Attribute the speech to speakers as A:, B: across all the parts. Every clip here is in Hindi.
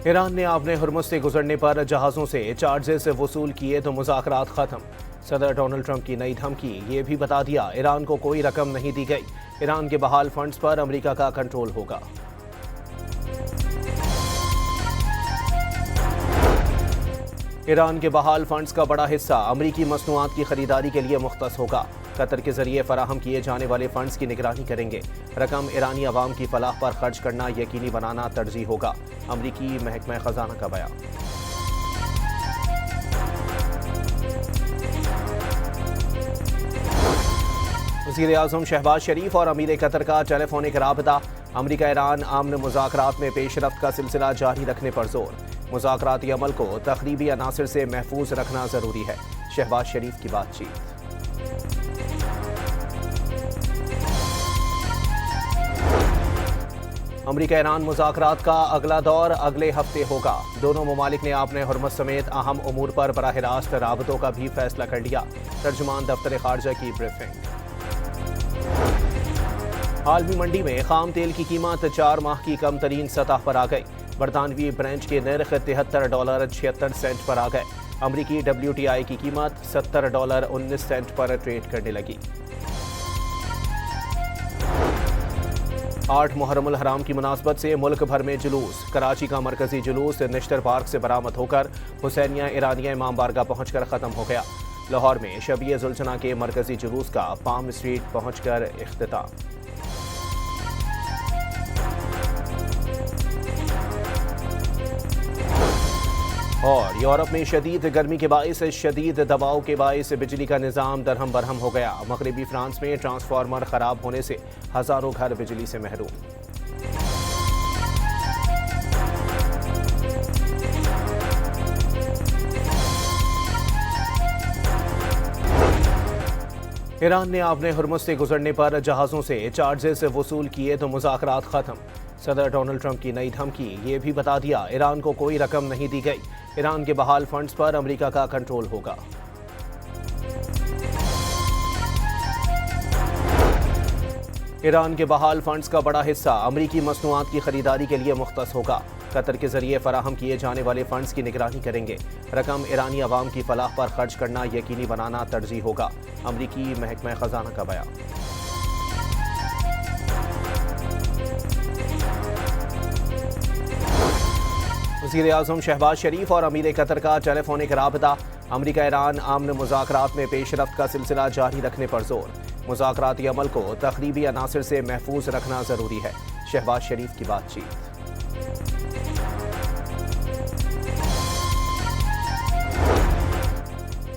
A: ईरान ने अपने हुर्मुज़ से गुजरने पर जहाज़ों से चार्जेस वसूल किए तो मुज़ाकरात ख़त्म। सदर डोनाल्ड ट्रंप की नई धमकी, ये भी बता दिया ईरान को कोई रकम नहीं दी गई। ईरान के बहाल फंड्स पर अमेरिका का कंट्रोल होगा। ईरान के बहाल फंड्स का बड़ा हिस्सा अमरीकी मसनूआत की खरीदारी के लिए मुख्तस होगा। कतर के जरिए फराहम किए जाने वाले फंड्स की निगरानी करेंगे। रकम ईरानी अवाम की फलाह पर खर्च करना यकीनी बनाना तरजीह होगा। अमरीकी महकमा खजाना का बयान। वज़ीर आज़म शहबाज शरीफ और अमीर कतर का टेलीफोनिक राबता। अमरीका ईरान आमन मुज़ाकरात में पेशरफ्त का सिलसिला जारी रखने पर जोर। मुज़ाकराती अमल को तखरीबी अनासिर से महफूज रखना जरूरी है। शहबाज शरीफ की बातचीत। अमरीका ईरान मुज़ाकरात का अगला दौर अगले हफ्ते होगा। दोनों ममालिक ने अपने हुर्मुज़ समेत अहम उमूर पर बराह रास्त राबतों का भी फैसला कर लिया। तर्जुमान दफ्तर खारजा की ब्रीफिंग। आलमी मंडी में खाम तेल की कीमत 4 माह की कम तरीन सतह पर आ गई। बरतानवी ब्रेंट के नर्ख $73.76 पर आ गए। अमरीकी WTI की कीमत $70.19 पर ट्रेड करने लगी। 8 मुहर्रमुल हराम की मुनासबत से मुल्क भर में जुलूस। कराची का मरकजी जुलूस निश्तर पार्क से बरामद होकर हुसैनिया ईरानिया इमाम बारगाह पहुंचकर खत्म हो गया। लाहौर में शबीए जुल्चना के मरकजी जुलूस का पाम स्ट्रीट पहुंचकर इख्तिताम। और यूरोप में शदीद गर्मी के बाइस शदीद दबाव के बाइस बिजली का निज़ाम दरहम बरहम हो गया। मगरबी फ्रांस में ट्रांसफार्मर खराब होने से हजारों घर बिजली से महरूम। ईरान ने अपने हुर्मुज़ से गुजरने पर जहाज़ों से चार्जेस वसूल किए तो मुज़ाकरात ख़त्म। सदर डोनाल्ड ट्रंप की नई धमकी, ये भी बता दिया ईरान को कोई रकम नहीं दी गई। ईरान के बहाल फंड्स पर अमेरिका का कंट्रोल होगा। ईरान के बहाल फंड्स का बड़ा हिस्सा अमरीकी मसनूआत की खरीदारी के लिए मुख्तस होगा। कतर के जरिए फराहम किए जाने वाले फंड्स की निगरानी करेंगे। रकम ईरानी अवाम की फलाह पर खर्च करना यकीनी बनाना तरजीह होगा। अमरीकी महकमा खजाना का बयान। वज़ीर आज़म शहबाज शरीफ और अमीर कतर का टेलीफोनिक राबता। अमरीका ईरान आमन मुज़ाकरात में पेशरफ्त का सिलसिला जारी रखने पर जोर। मुज़ाकराती अमल को तखरीबी अनासिर से महफूज रखना जरूरी है। शहबाज शरीफ की बातचीत।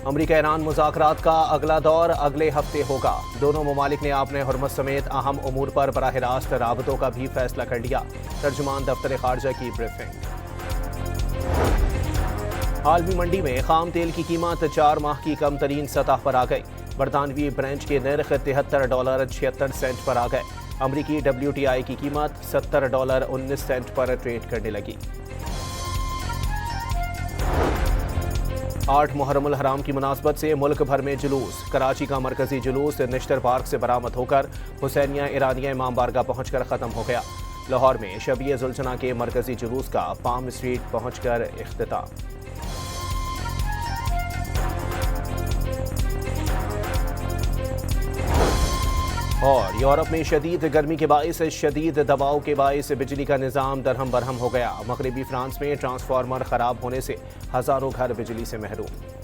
A: अमरीका ईरान मुज़ाकरात का अगला दौर अगले हफ्ते होगा। दोनों ममालिक ने अपने हुर्मुज़ समेत अहम उमूर पर बराह रास्त राबतों का भी फैसला कर लिया। तर्जुमान दफ्तर खारजा की ब्रीफिंग। आलमी मंडी में खाम तेल की कीमत 4 माह की कम तरीन सतह पर आ गई। बरतानवी ब्रेंट के नर्ख $73.76 पर आ गए। अमरीकी WTI की कीमत $70.19 पर ट्रेड करने लगी। 8 मुहर्रमुल हराम की मुनासबत से मुल्क भर में जुलूस। कराची का मरकजी जुलूस निश्तर पार्क से बरामद होकर हुसैनिया ईरानिया इमाम बारगाह पहुंचकर खत्म हो गया। लाहौर में शबीए जुल्चना के मरकजी जुलूस का पाम स्ट्रीट पहुंचकर इख्तिताम। और यूरोप में शदीद गर्मी के बाइस शदीद दबाव के बाइस बिजली का निज़ाम दरहम बरहम हो गया। मगरबी फ्रांस में ट्रांसफार्मर खराब होने से हजारों घर बिजली से महरूम।